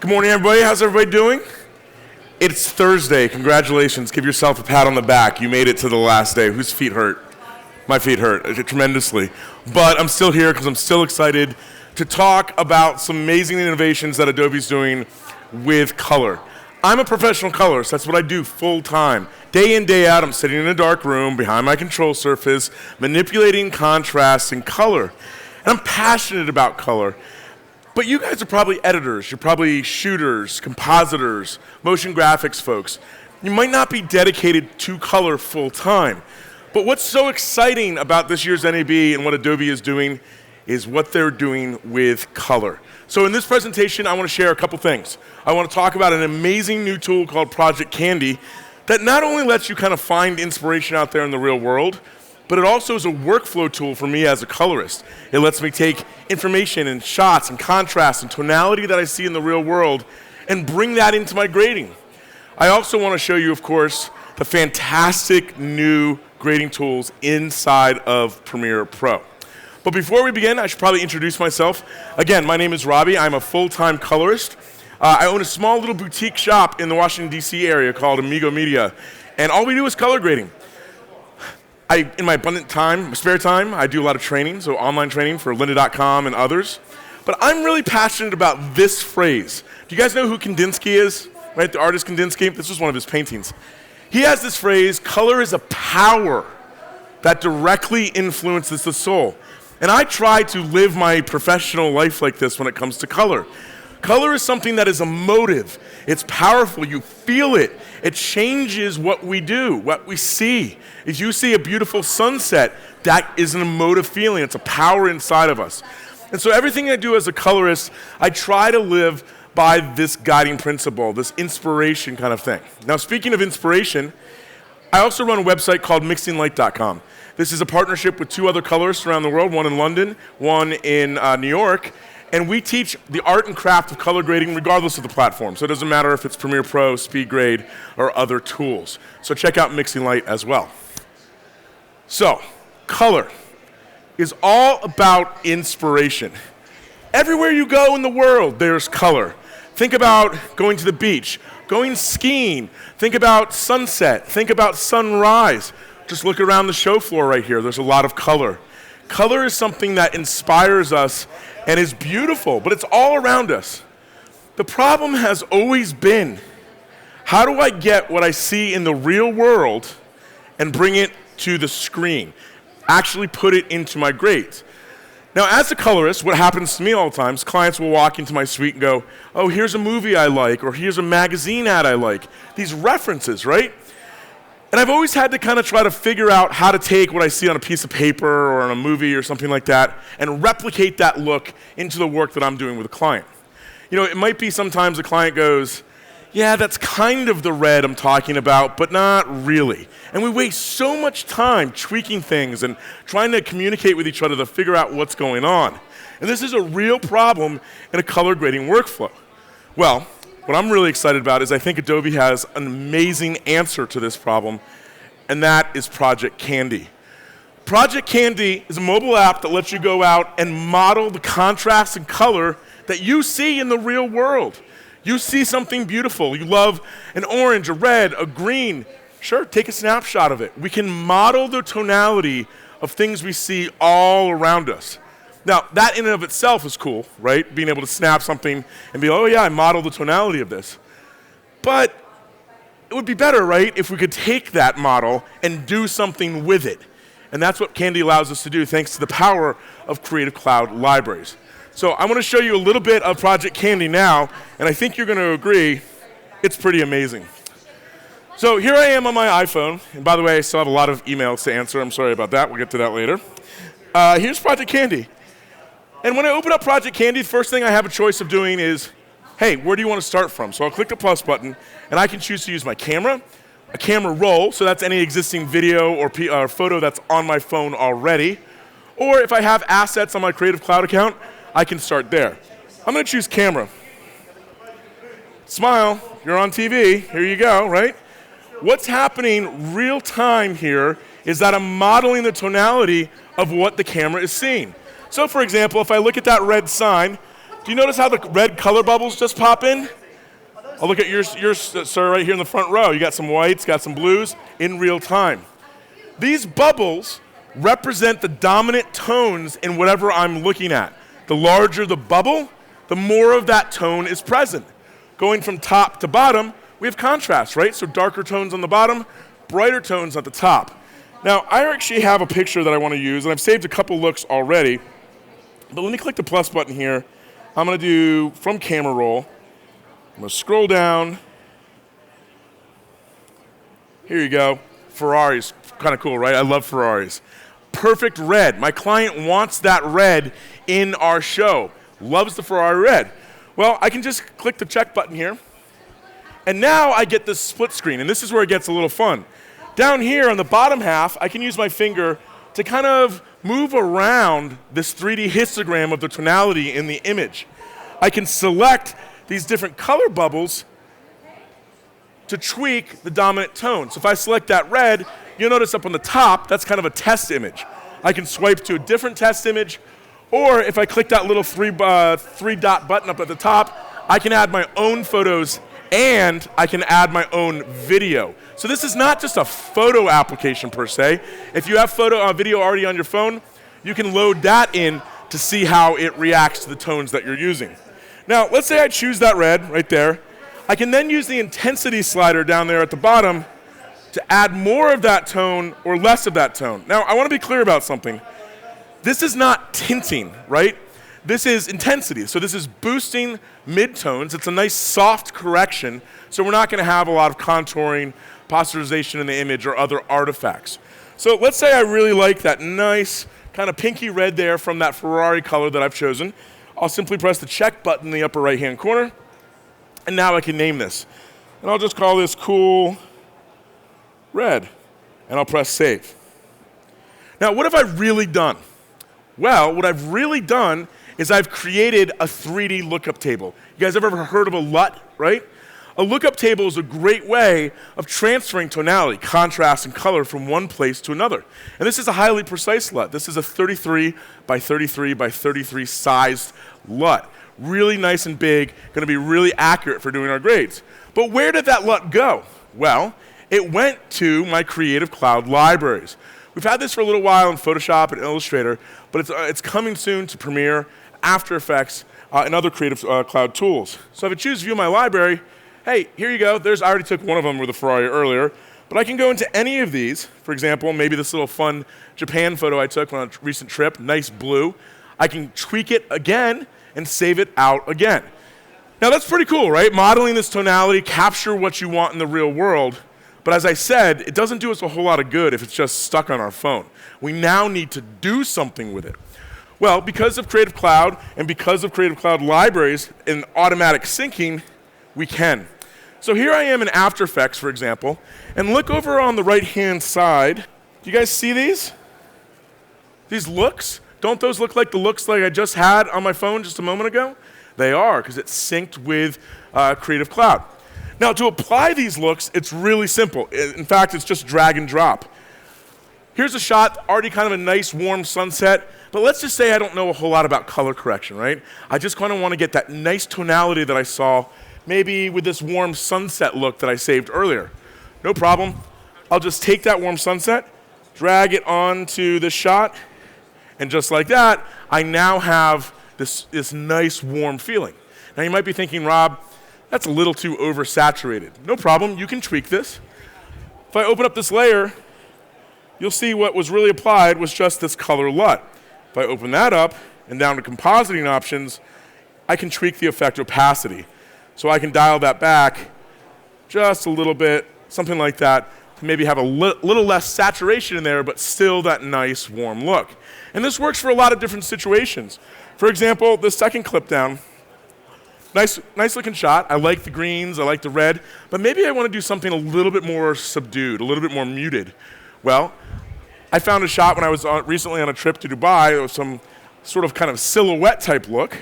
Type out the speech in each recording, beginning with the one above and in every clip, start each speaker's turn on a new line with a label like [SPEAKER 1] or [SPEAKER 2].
[SPEAKER 1] Good morning, everybody. How's everybody doing? It's Thursday. Congratulations. Give yourself a pat on the back. You made it to the last day. Whose feet hurt? My feet hurt tremendously. But I'm still here because I'm still excited to talk about some amazing innovations that Adobe's doing with color. I'm a professional colorist. That's what I do full time. Day in, day out, I'm sitting in a dark room behind my control surface, manipulating contrast and color. And I'm passionate about color. But you guys are probably editors, you're probably shooters, compositors, motion graphics folks. You might not be dedicated to color full time. But what's so exciting about this year's NAB and what Adobe is doing is what they're doing with color. So in this presentation, I want to share a couple things. I want to talk about an amazing new tool called Project Candy that not only lets you kind of find inspiration out there in the real world, but it also is a workflow tool for me as a colorist. It lets me take information and shots and contrast and tonality that I see in the real world and bring that into my grading. I also want to show you, of course, the fantastic new grading tools inside of Premiere Pro. But before we begin, I should probably introduce myself. Again, my name is Robby. I'm a full-time colorist. I own a small little boutique shop in the Washington, D.C. area called Amigo Media, and all we do is color grading. In my abundant time, spare time, I do a lot of training, so online training for lynda.com and others. But I'm really passionate about this phrase. Do you guys know who Kandinsky is? Right, the artist Kandinsky? This was one of his paintings. He has this phrase, color is a power that directly influences the soul. And I try to live my professional life like this when it comes to color. Color is something that is emotive. It's powerful. You feel it. It changes what we do, what we see. If you see a beautiful sunset, that is an emotive feeling. It's a power inside of us. And so everything I do as a colorist, I try to live by this guiding principle, this inspiration kind of thing. Now, speaking of inspiration, I also run a website called mixinglight.com. This is a partnership with two other colorists around the world, one in London, one in New York. And we teach the art and craft of color grading regardless of the platform. So it doesn't matter if it's Premiere Pro, SpeedGrade, or other tools. So check out Mixing Light as well. So, color is all about inspiration. Everywhere you go in the world, there's color. Think about going to the beach, going skiing. Think about sunset. Think about sunrise. Just look around the show floor right here. There's a lot of color. Color is something that inspires us and is beautiful, but it's all around us. The problem has always been, how do I get what I see in the real world and bring it to the screen? Actually put it into my grades. Now, as a colorist, what happens to me all the time is clients will walk into my suite and go, oh, here's a movie I like, or here's a magazine ad I like. These references, right? And I've always had to kind of try to figure out how to take what I see on a piece of paper or on a movie or something like that and replicate that look into the work that I'm doing with a client. You know, it might be sometimes a client goes, yeah, that's kind of the red I'm talking about, but not really. And we waste so much time tweaking things and trying to communicate with each other to figure out what's going on. And this is a real problem in a color grading workflow. Well, what I'm really excited about is I think Adobe has an amazing answer to this problem, and that is Project Candy. Project Candy is a mobile app that lets you go out and model the contrast and color that you see in the real world. You see something beautiful. You love an orange, a red, a green. Sure, take a snapshot of it. We can model the tonality of things we see all around us. Now, that in and of itself is cool, right? Being able to snap something and be, oh yeah, I modeled the tonality of this. But it would be better, right, if we could take that model and do something with it. And that's what Candy allows us to do thanks to the power of Creative Cloud libraries. So I want to show you a little bit of Project Candy now, and I think you're going to agree it's pretty amazing. So here I am on my iPhone. And by the way, I still have a lot of emails to answer. I'm sorry about that. We'll get to that later. Here's Project Candy. And when I open up Project Candy, the first thing I have a choice of doing is, hey, where do you want to start from? So I'll click the plus button, and I can choose to use my camera, a camera roll, so that's any existing video or photo that's on my phone already. Or if I have assets on my Creative Cloud account, I can start there. I'm going to choose camera. Smile, you're on TV, here you go, right? What's happening real time here is that I'm modeling the tonality of what the camera is seeing. So for example, if I look at that red sign, Do you notice how the red color bubbles just pop in? Oh, look at yours, sir, right here in the front row. You got some whites, got some blues in real time. These bubbles represent the dominant tones in whatever I'm looking at. The larger the bubble, the more of that tone is present. Going from top to bottom, we have contrast, right? So darker tones on the bottom, brighter tones at the top. Now, I actually have a picture that I want to use, and I've saved a couple looks already. But let me click the plus button here. I'm going to do from camera roll. I'm going to scroll down. Here you go. Ferraris. Kind of cool, right? I love Ferraris. Perfect red. My client wants that red in our show. Loves the Ferrari red. Well, I can just click the check button here. And now I get this split screen. And this is where it gets a little fun. Down here on the bottom half, I can use my finger to kind of move around this 3D histogram of the tonality in the image. I can select these different color bubbles to tweak the dominant tone. So if I select that red, you'll notice up on the top, that's kind of a test image. I can swipe to a different test image, or if I click that little three dot button up at the top, I can add my own photos and I can add my own video. So this is not just a photo application per se. If you have video already on your phone, you can load that in to see how it reacts to the tones that you're using. Now, let's say I choose that red right there. I can then use the intensity slider down there at the bottom to add more of that tone or less of that tone. Now, I want to be clear about something. This is not tinting, right? This is intensity. So this is boosting midtones. It's a nice soft correction, so we're not going to have a lot of contouring, posterization in the image, or other artifacts. So let's say I really like that nice kind of pinky red there from that Ferrari color that I've chosen. I'll simply press the check button in the upper right-hand corner, and now I can name this. And I'll just call this Cool Red, and I'll press Save. Now, what have I really done? Well, what I've really done is I've created a 3D lookup table. You guys ever heard of a LUT, right? A lookup table is a great way of transferring tonality, contrast, and color from one place to another. And this is a highly precise LUT. This is a 33 by 33 by 33 sized LUT. Really nice and big, going to be really accurate for doing our grades. But where did that LUT go? Well, it went to my Creative Cloud libraries. We've had this for a little while in Photoshop and Illustrator, but it's coming soon to Premiere, After Effects, and other Creative Cloud tools. So if I choose View My Library, hey, here you go. I already took one of them with the Ferrari earlier, but I can go into any of these. For example, maybe this little fun Japan photo I took on a recent trip, nice blue. I can tweak it again and save it out again. Now that's pretty cool, right? Modeling this tonality, capture what you want in the real world. But as I said, it doesn't do us a whole lot of good if it's just stuck on our phone. We now need to do something with it. Well, because of Creative Cloud and because of Creative Cloud libraries and automatic syncing, we can. So here I am in After Effects, for example, and look over on the right-hand side. Do you guys see these? These looks? Don't those look like the looks like I just had on my phone just a moment ago? They are, because it's synced with Creative Cloud. Now, to apply these looks, it's really simple. In fact, it's just drag and drop. Here's a shot, already kind of a nice warm sunset, but let's just say I don't know a whole lot about color correction, right? I just kind of want to get that nice tonality that I saw, maybe with this warm sunset look that I saved earlier. No problem. I'll just take that warm sunset, drag it onto this shot, and just like that, I now have this nice warm feeling. Now you might be thinking, Rob, that's a little too oversaturated. No problem, you can tweak this. If I open up this layer, you'll see what was really applied was just this color LUT. If I open that up and down to compositing options, I can tweak the effect opacity. So I can dial that back just a little bit, something like that, to maybe have a little less saturation in there, but still that nice warm look. And this works for a lot of different situations. For example, the second clip down, nice looking shot. I like the greens, I like the red, but maybe I want to do something a little bit more subdued, a little bit more muted. Well, I found a shot when I was recently on a trip to Dubai with some sort of kind of silhouette type look.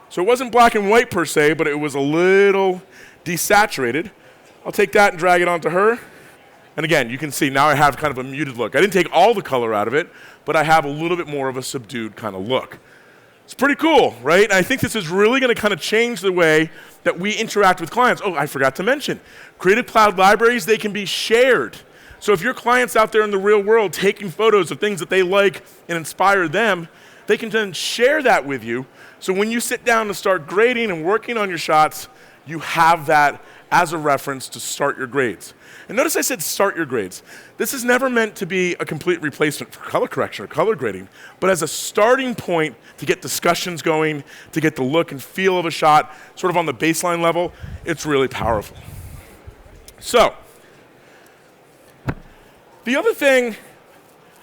[SPEAKER 1] So it wasn't black and white per se, but it was a little desaturated. I'll take that and drag it onto her. And again, you can see now I have kind of a muted look. I didn't take all the color out of it, but I have a little bit more of a subdued kind of look. It's pretty cool, right? And I think this is really going to kind of change the way that we interact with clients. Oh, I forgot to mention, Creative Cloud libraries, they can be shared. So if your client's out there in the real world taking photos of things that they like and inspire them, they can then share that with you. So when you sit down to start grading and working on your shots, you have that as a reference to start your grades. And notice I said start your grades. This is never meant to be a complete replacement for color correction or color grading, but as a starting point to get discussions going, to get the look and feel of a shot, sort of on the baseline level, it's really powerful. So, the other thing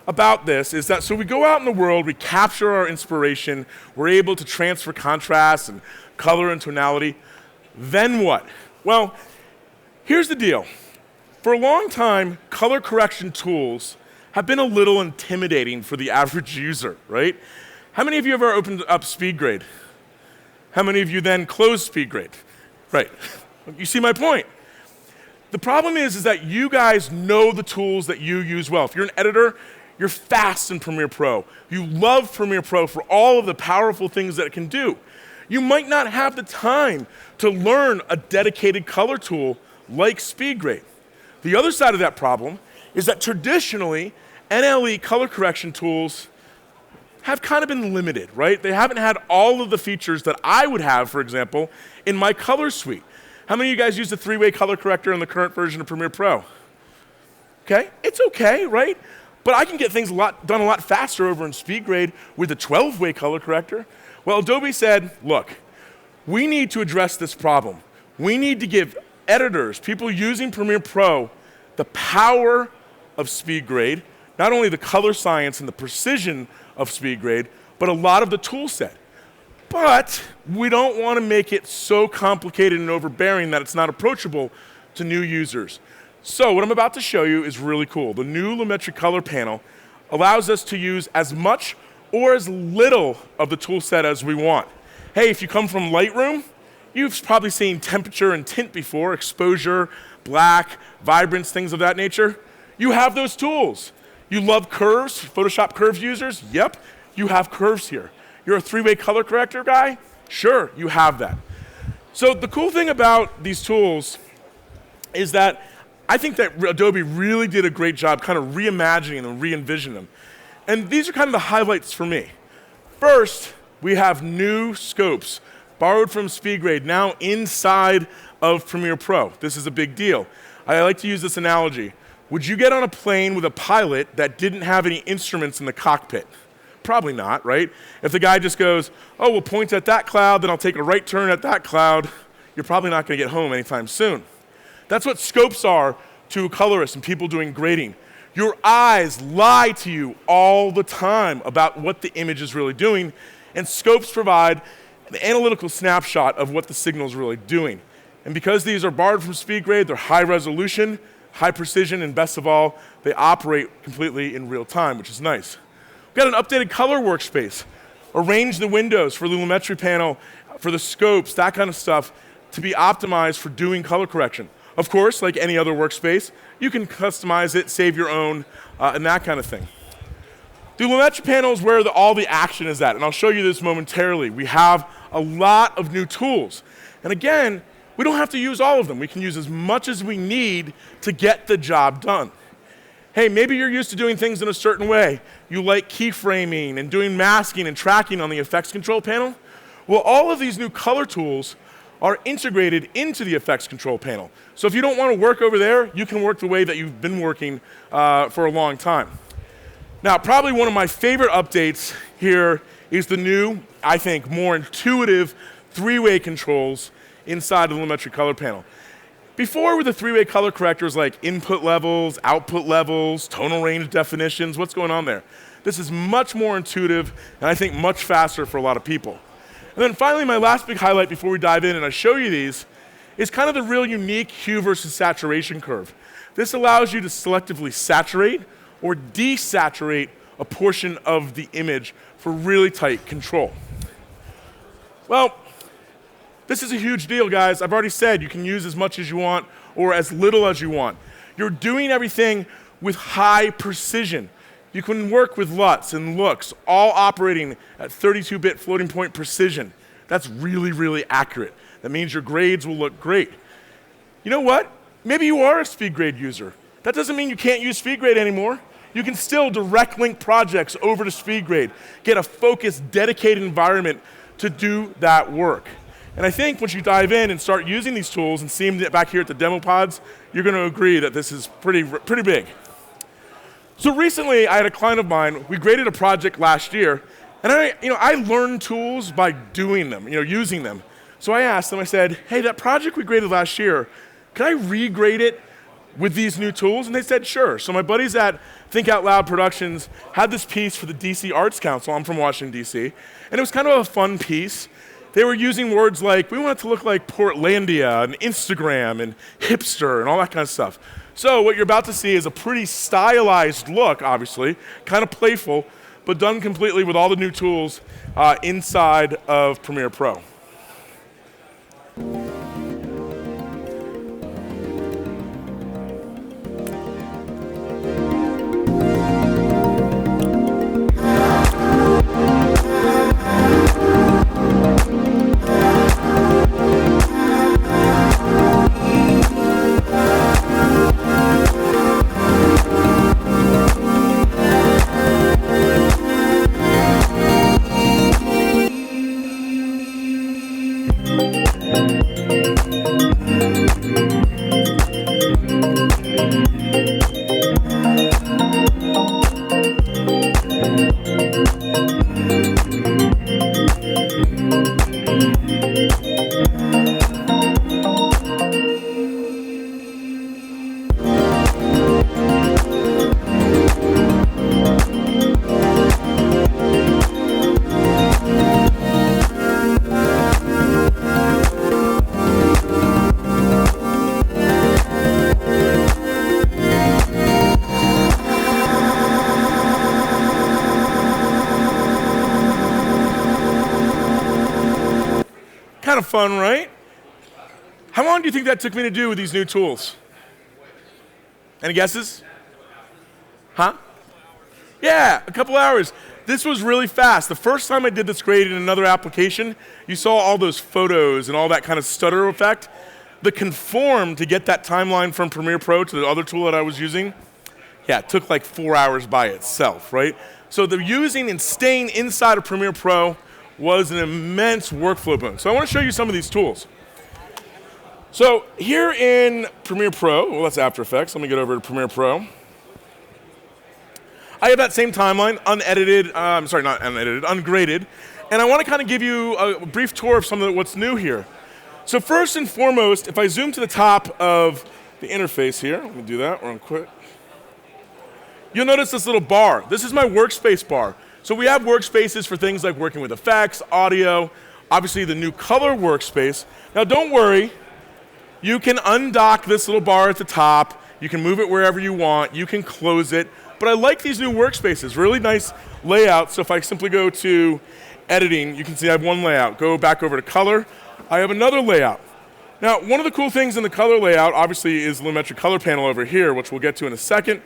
[SPEAKER 1] about this is that so we go out in the world, we capture our inspiration, we're able to transfer contrast and color and tonality. Then what? Well, here's the deal. For a long time, color correction tools have been a little intimidating for the average user, right? How many of you ever opened up SpeedGrade? How many of you then closed SpeedGrade? Right. You see my point. The problem is that you guys know the tools that you use well. If you're an editor, you're fast in Premiere Pro. You love Premiere Pro for all of the powerful things that it can do. You might not have the time to learn a dedicated color tool like SpeedGrade. The other side of that problem is that traditionally, NLE color correction tools have kind of been limited, right? They haven't had all of the features that I would have, for example, in my color suite. How many of you guys use the 3-way color corrector in the current version of Premiere Pro? Okay, it's okay, right? But I can get things done a lot faster over in SpeedGrade with a 12-way color corrector. Well, Adobe said, look, we need to address this problem. We need to give editors, people using Premiere Pro, the power of SpeedGrade, not only the color science and the precision of SpeedGrade, but a lot of the tool set. But we don't want to make it so complicated and overbearing that it's not approachable to new users. So what I'm about to show you is really cool. The new Lumetri Color panel allows us to use as much or as little of the tool set as we want. Hey, if you come from Lightroom, you've probably seen temperature and tint before, exposure, black, vibrance, things of that nature. You have those tools. You love curves, Photoshop curves users? Yep, you have curves here. You're a 3-way color corrector guy? Sure, you have that. So the cool thing about these tools is that I think that Adobe really did a great job kind of reimagining and re-envisioning them. And these are kind of the highlights for me. First, we have new scopes, borrowed from SpeedGrade, now inside of Premiere Pro. This is a big deal. I like to use this analogy. Would you get on a plane with a pilot that didn't have any instruments in the cockpit? Probably not, right? If the guy just goes, oh, we'll point at that cloud, then I'll take a right turn at that cloud, you're probably not going to get home anytime soon. That's what scopes are to colorists and people doing grading. Your eyes lie to you all the time about what the image is really doing, and scopes provide an analytical snapshot of what the signal is really doing. And because these are borrowed from SpeedGrade, they're high resolution, high precision, and best of all, they operate completely in real time, which is nice. We've got an updated color workspace. Arrange the windows for the Lumetri panel, for the scopes, that kind of stuff, to be optimized for doing color correction. Of course, like any other workspace, you can customize it, save your own, and that kind of thing. The Lumetri panel is where all the action is at, and I'll show you this momentarily. We have a lot of new tools. And again, we don't have to use all of them. We can use as much as we need to get the job done. Hey, maybe you're used to doing things in a certain way. You like keyframing and doing masking and tracking on the effects control panel. Well, all of these new color tools are integrated into the effects control panel. So if you don't want to work over there, you can work the way that you've been working for a long time. Now, probably one of my favorite updates here is the new, I think, more intuitive 3-way controls inside of the Lumetri Color panel. Before, with the 3-way color correctors like input levels, output levels, tonal range definitions, what's going on there? This is much more intuitive and I think much faster for a lot of people. And then finally, my last big highlight before we dive in and I show you these is kind of the real unique hue versus saturation curve. This allows you to selectively saturate or desaturate a portion of the image for really tight control. Well, this is a huge deal, guys. I've already said you can use as much as you want or as little as you want. You're doing everything with high precision. You can work with LUTs and looks, all operating at 32-bit floating point precision. That's really, really accurate. That means your grades will look great. You know what? Maybe you are a SpeedGrade user. That doesn't mean you can't use SpeedGrade anymore. You can still direct link projects over to SpeedGrade, get a focused, dedicated environment to do that work. And I think once you dive in and start using these tools and see them back here at the demo pods, you're going to agree that this is pretty big. So recently, I had a client of mine. We graded a project last year, and I learned tools by doing them, using them. So I asked them. I said, "Hey, that project we graded last year, can I regrade it with these new tools?" And they said, "Sure." So my buddies at Think Out Loud Productions had this piece for the DC Arts Council. I'm from Washington, D.C., and it was kind of a fun piece. They were using words like, we want it to look like Portlandia and Instagram and hipster and all that kind of stuff. So what you're about to see is a pretty stylized look, obviously, kind of playful, but done completely with all the new tools inside of Premiere Pro. Kind of fun, right? How long do you think that took me to do with these new tools? Any guesses? Huh? Yeah, a couple hours. This was really fast. The first time I did this grade in another application, you saw all those photos and all that kind of stutter effect. The conform to get that timeline from Premiere Pro to the other tool that I was using, yeah, it took like 4 hours by itself, right? So the using and staying inside of Premiere Pro was an immense workflow boon. So I want to show you some of these tools. So here in Premiere Pro, well, that's After Effects. Let me get over to Premiere Pro. I have that same timeline, unedited, not unedited, ungraded. And I want to kind of give you a brief tour of some of what's new here. So first and foremost, if I zoom to the top of the interface here, let me do that real quick. You'll notice this little bar. This is my workspace bar. So we have workspaces for things like working with effects, audio, obviously the new color workspace. Now don't worry, you can undock this little bar at the top, you can move it wherever you want, you can close it, but I like these new workspaces, really nice layout. So if I simply go to editing, you can see I have one layout. Go back over to color, I have another layout. Now one of the cool things in the color layout obviously is the lumetric color panel over here, which we'll get to in a second,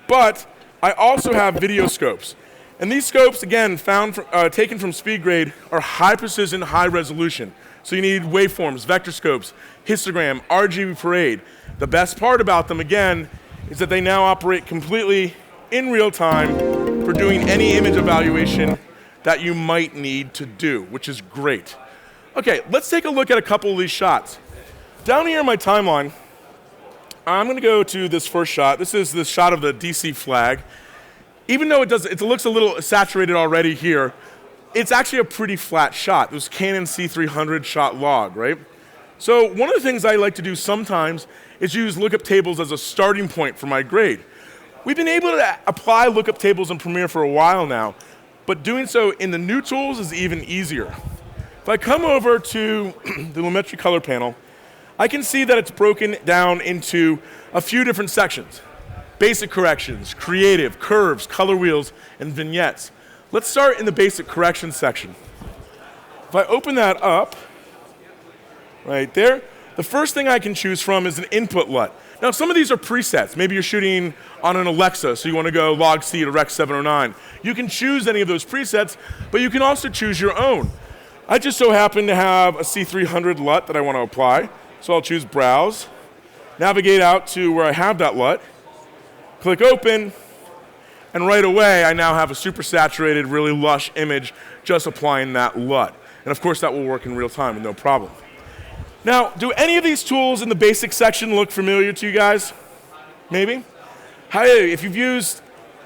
[SPEAKER 1] but I also have video scopes. And these scopes, again, taken from SpeedGrade, are high precision, high resolution. So you need waveforms, vector scopes, histogram, RGB parade. The best part about them, again, is that they now operate completely in real time for doing any image evaluation that you might need to do, which is great. Okay, let's take a look at a couple of these shots. Down here in my timeline, I'm going to go to this first shot. This is the shot of the DC flag. Even though it looks a little saturated already here, it's actually a pretty flat shot. This Canon C300 shot log, right? So one of the things I like to do sometimes is use lookup tables as a starting point for my grade. We've been able to apply lookup tables in Premiere for a while now, but doing so in the new tools is even easier. If I come over to the lumetric color panel, I can see that it's broken down into a few different sections. Basic corrections, creative, curves, color wheels, and vignettes. Let's start in the basic corrections section. If I open that up, right there, the first thing I can choose from is an input LUT. Now, some of these are presets. Maybe you're shooting on an Alexa, so you want to go log C to Rec 709. You can choose any of those presets, but you can also choose your own. I just so happen to have a C300 LUT that I want to apply, so I'll choose Browse, navigate out to where I have that LUT, click Open, and right away I now have a super saturated, really lush image just applying that LUT. And of course that will work in real time with no problem. Now, do any of these tools in the basic section look familiar to you guys? Maybe? Hey, if you've used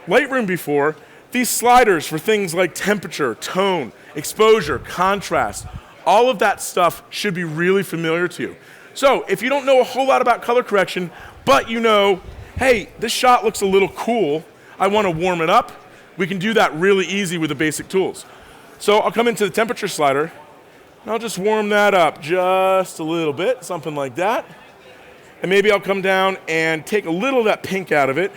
[SPEAKER 1] Lightroom before, these sliders for things like temperature, tone, exposure, contrast, all of that stuff should be really familiar to you. So if you don't know a whole lot about color correction, but you know, hey, this shot looks a little cool, I want to warm it up, we can do that really easy with the basic tools. So I'll come into the temperature slider, and I'll just warm that up just a little bit, something like that. And maybe I'll come down and take a little of that pink out of it,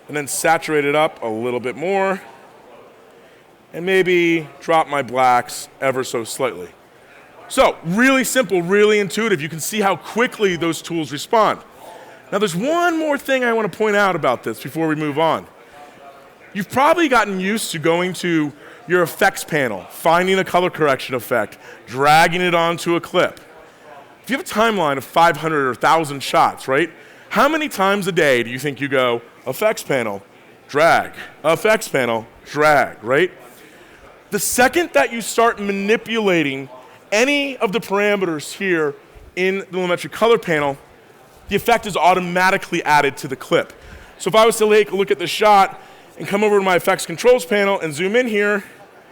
[SPEAKER 1] and then saturate it up a little bit more, and maybe drop my blacks ever so slightly. So, really simple, really intuitive. You can see how quickly those tools respond. Now there's one more thing I want to point out about this before we move on. You've probably gotten used to going to your effects panel, finding a color correction effect, dragging it onto a clip. If you have a timeline of 500 or 1,000 shots, right? How many times a day do you think you go, effects panel, drag, effects panel, drag, right? The second that you start manipulating any of the parameters here in the Lumetri color panel, the effect is automatically added to the clip. So if I was to take a look at the shot and come over to my effects controls panel and zoom in here,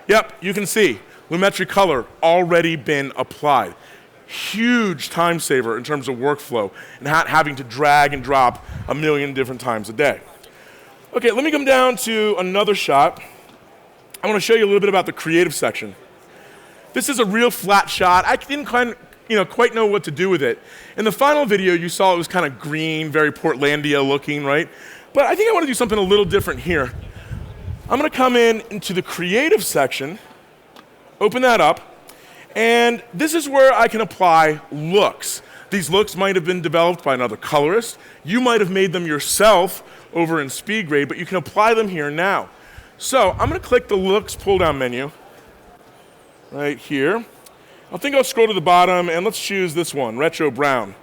[SPEAKER 1] yep, you can see Lumetri color already been applied. Huge time saver in terms of workflow and not having to drag and drop a million different times a day. Okay, let me come down to another shot. I want to show you a little bit about the creative section. This is a real flat shot. I didn't quite know what to do with it. In the final video, you saw it was kind of green, very Portlandia looking, right? But I think I want to do something a little different here. I'm going to come into the creative section, open that up, and this is where I can apply looks. These looks might have been developed by another colorist. You might have made them yourself over in SpeedGrade, but you can apply them here now. So I'm going to click the looks pull-down menu right here. I think I'll scroll to the bottom, and let's choose this one, Retro Brown.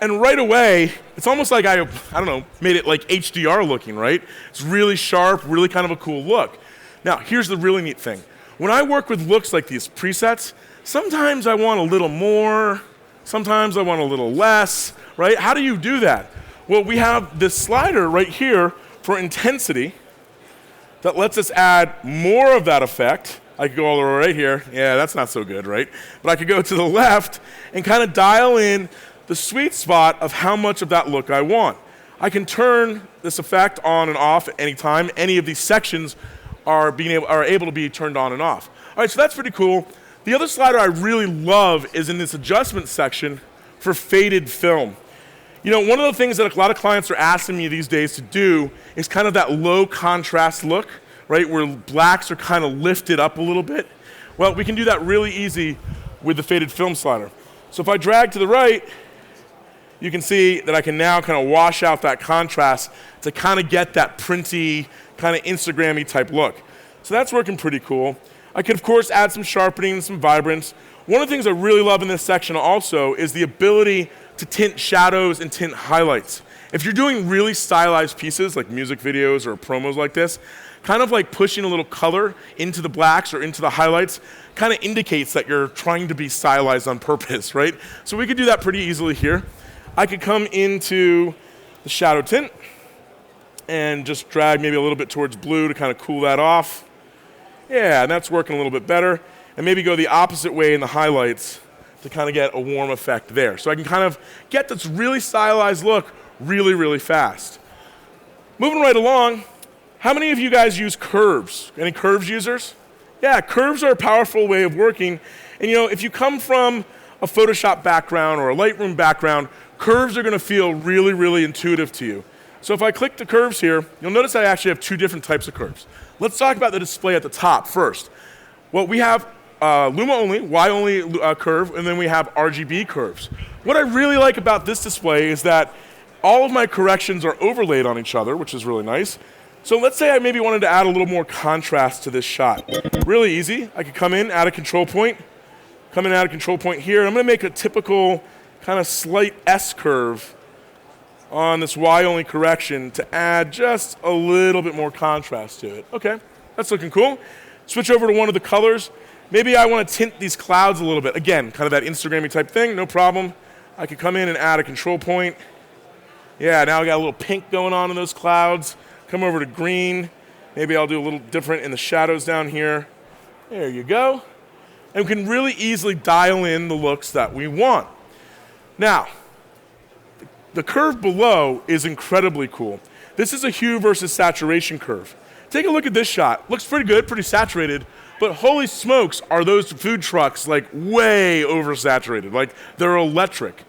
[SPEAKER 1] And right away, it's almost like I don't know, made it like HDR looking, right? It's really sharp, really kind of a cool look. Now, here's the really neat thing. When I work with looks like these presets, sometimes I want a little more, sometimes I want a little less, right? How do you do that? Well, we have this slider right here for intensity that lets us add more of that effect. I could go all the way right here. Yeah, that's not so good, right? But I could go to the left and kind of dial in the sweet spot of how much of that look I want. I can turn this effect on and off at any time. Any of these sections are able to be turned on and off. All right, so that's pretty cool. The other slider I really love is in this adjustment section for faded film. You know, one of the things that a lot of clients are asking me these days to do is kind of that low contrast look, right, where blacks are kind of lifted up a little bit. Well, we can do that really easy with the faded film slider. So if I drag to the right, you can see that I can now kind of wash out that contrast to kind of get that printy, kind of Instagram-y type look. So that's working pretty cool. I could, of course, add some sharpening and some vibrance. One of the things I really love in this section also is the ability to tint shadows and tint highlights. If you're doing really stylized pieces like music videos or promos like this, kind of like pushing a little color into the blacks or into the highlights kind of indicates that you're trying to be stylized on purpose, right? So we could do that pretty easily here. I could come into the shadow tint and just drag maybe a little bit towards blue to kind of cool that off. Yeah, and that's working a little bit better. And maybe go the opposite way in the highlights to kind of get a warm effect there. So I can kind of get this really stylized look really, really fast. Moving right along, how many of you guys use curves? Any curves users? Yeah, curves are a powerful way of working. And you know, if you come from a Photoshop background or a Lightroom background, curves are going to feel really, really intuitive to you. So if I click the curves here, you'll notice I actually have two different types of curves. Let's talk about the display at the top first. Well, we have Luma only, Y only curve, and then we have RGB curves. What I really like about this display is that all of my corrections are overlaid on each other, which is really nice. So let's say I maybe wanted to add a little more contrast to this shot. Really easy. I could come in, add a control point, come in, add a control point here. I'm going to make a typical kind of slight S-curve on this Y-only correction to add just a little bit more contrast to it. Okay, that's looking cool. Switch over to one of the colors. Maybe I want to tint these clouds a little bit. Again, kind of that Instagram-y type thing, no problem. I could come in and add a control point. Yeah, now I got a little pink going on in those clouds. Come over to green. Maybe I'll do a little different in the shadows down here. There you go. And we can really easily dial in the looks that we want. Now, the curve below is incredibly cool. This is a hue versus saturation curve. Take a look at this shot. Looks pretty good, pretty saturated, but holy smokes, are those food trucks like way oversaturated, like they're electric.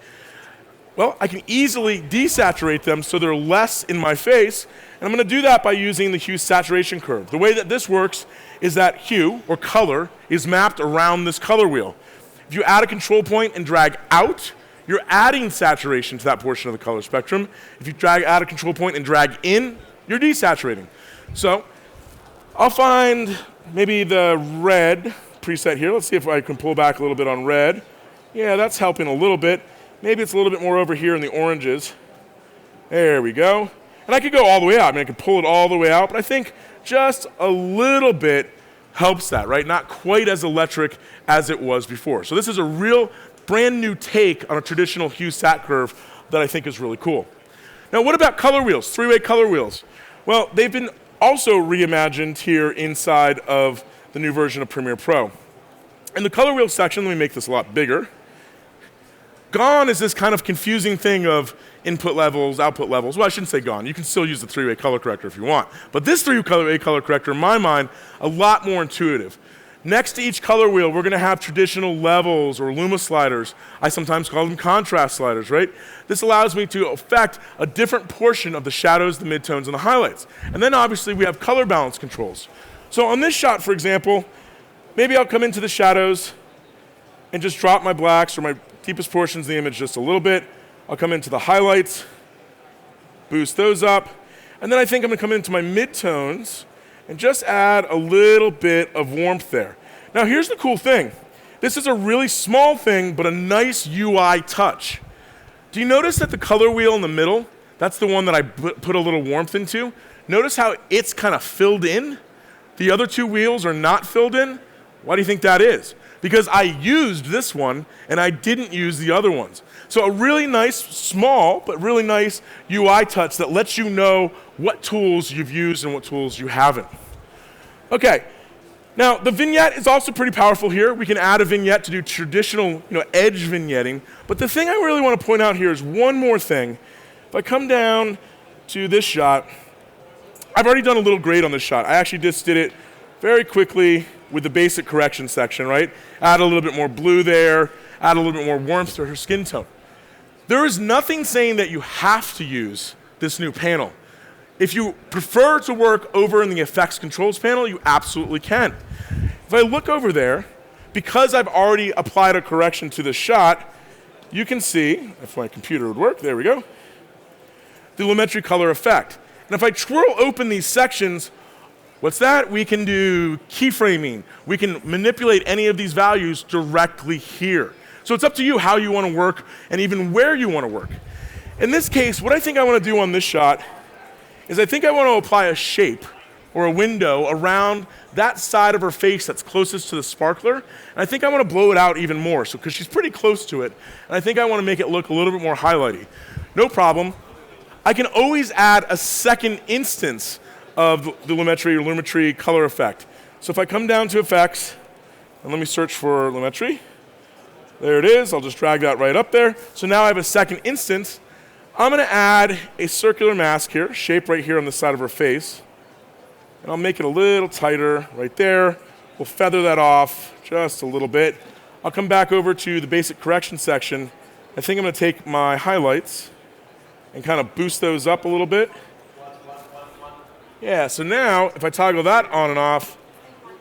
[SPEAKER 1] Well, I can easily desaturate them so they're less in my face, and I'm going to do that by using the HueSaturation curve. The way that this works is that hue, or color, is mapped around this color wheel. If you add a control point and drag out, you're adding saturation to that portion of the color spectrum. If you add a control point and drag in, you're desaturating. So I'll find maybe the red preset here. Let's see if I can pull back a little bit on red. Yeah, that's helping a little bit. Maybe it's a little bit more over here in the oranges. There we go. And I could go all the way out. I mean, I could pull it all the way out, but I think just a little bit helps that, right? Not quite as electric as it was before. So this is a real brand new take on a traditional HueSat curve that I think is really cool. Now, what about color wheels, three-way color wheels? Well, they've been also reimagined here inside of the new version of Premiere Pro. In the color wheel section, let me make this a lot bigger. Gone is this kind of confusing thing of input levels, output levels. Well, I shouldn't say gone. You can still use the three-way color corrector if you want. But this three-way color corrector, in my mind, a lot more intuitive. Next to each color wheel, we're going to have traditional levels or luma sliders. I sometimes call them contrast sliders, right? This allows me to affect a different portion of the shadows, the midtones, and the highlights. And then obviously we have color balance controls. So on this shot, for example, maybe I'll come into the shadows and just drop my blacks or my deepest portions of the image just a little bit. I'll come into the highlights, boost those up, and then I think I'm going to come into my midtones and just add a little bit of warmth there. Now here's the cool thing. This is a really small thing, but a nice UI touch. Do you notice that the color wheel in the middle, that's the one that I put a little warmth into? Notice how it's kind of filled in? The other two wheels are not filled in? Why do you think that is? Because I used this one and I didn't use the other ones. So a really nice, small, but really nice UI touch that lets you know what tools you've used and what tools you haven't. Okay, now the vignette is also pretty powerful here. We can add a vignette to do traditional, edge vignetting. But the thing I really want to point out here is one more thing. If I come down to this shot, I've already done a little grade on this shot. I actually just did it very quickly with the basic correction section, right? Add a little bit more blue there, add a little bit more warmth to her skin tone. There is nothing saying that you have to use this new panel. If you prefer to work over in the effects controls panel, you absolutely can. If I look over there, because I've already applied a correction to the shot, you can see, if my computer would work, there we go, the Lumetri color effect. And if I twirl open these sections, what's that? We can do keyframing. We can manipulate any of these values directly here. So it's up to you how you want to work and even where you want to work. In this case, what I think I want to do on this shot is I think I want to apply a shape or a window around that side of her face that's closest to the sparkler. And I think I want to blow it out even more, so because she's pretty close to it. And I think I want to make it look a little bit more highlighty. No problem. I can always add a second instance of the Lumetri color effect. So if I come down to effects, and let me search for Lumetri. There it is. I'll just drag that right up there. So now I have a second instance. I'm going to add a circular mask here, shape right here on the side of her face. And I'll make it a little tighter right there. We'll feather that off just a little bit. I'll come back over to the basic correction section. I think I'm going to take my highlights and kind of boost those up a little bit. Yeah, so now if I toggle that on and off,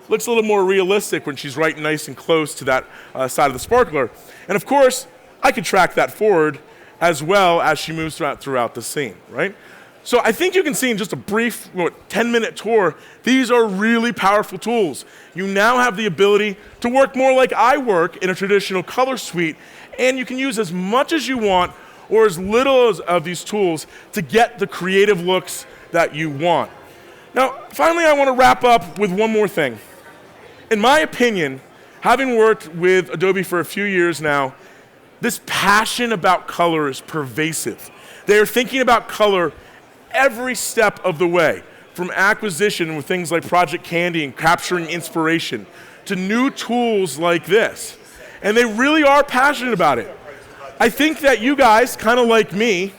[SPEAKER 1] looks a little more realistic when she's right nice and close to that side of the sparkler. And of course, I could track that forward as well as she moves throughout the scene, right? So I think you can see in just a brief 10-minute tour, these are really powerful tools. You now have the ability to work more like I work in a traditional color suite, and you can use as much as you want or as little of these tools to get the creative looks that you want. Now, finally, I want to wrap up with one more thing. In my opinion, having worked with Adobe for a few years now, this passion about color is pervasive. They are thinking about color every step of the way, from acquisition with things like Project Candy and capturing inspiration, to new tools like this. And they really are passionate about it. I think that you guys, kind of like me,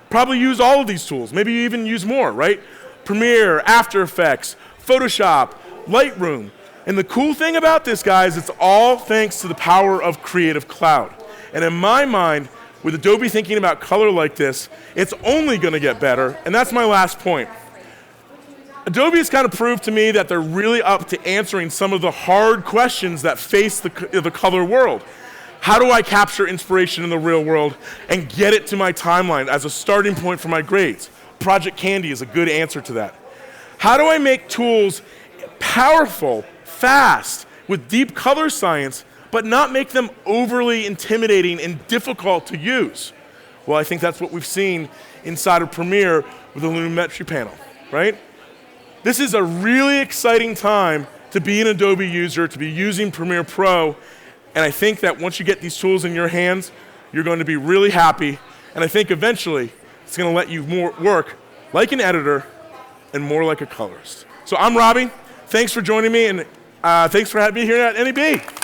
[SPEAKER 1] probably use all of these tools. Maybe you even use more, right? Premiere, After Effects, Photoshop, Lightroom. And the cool thing about this, guys, it's all thanks to the power of Creative Cloud. And in my mind, with Adobe thinking about color like this, it's only going to get better, and that's my last point. Adobe has kind of proved to me that they're really up to answering some of the hard questions that face the color world. How do I capture inspiration in the real world and get it to my timeline as a starting point for my grades? Project Candy is a good answer to that. How do I make tools powerful, fast, with deep color science, but not make them overly intimidating and difficult to use? Well, I think that's what we've seen inside of Premiere with the Lumetri panel, right? This is a really exciting time to be an Adobe user, to be using Premiere Pro, and I think that once you get these tools in your hands, you're going to be really happy, and I think eventually it's going to let you work like an editor and more like a colorist. So I'm Robby. Thanks for joining me, and thanks for having me here at NAB.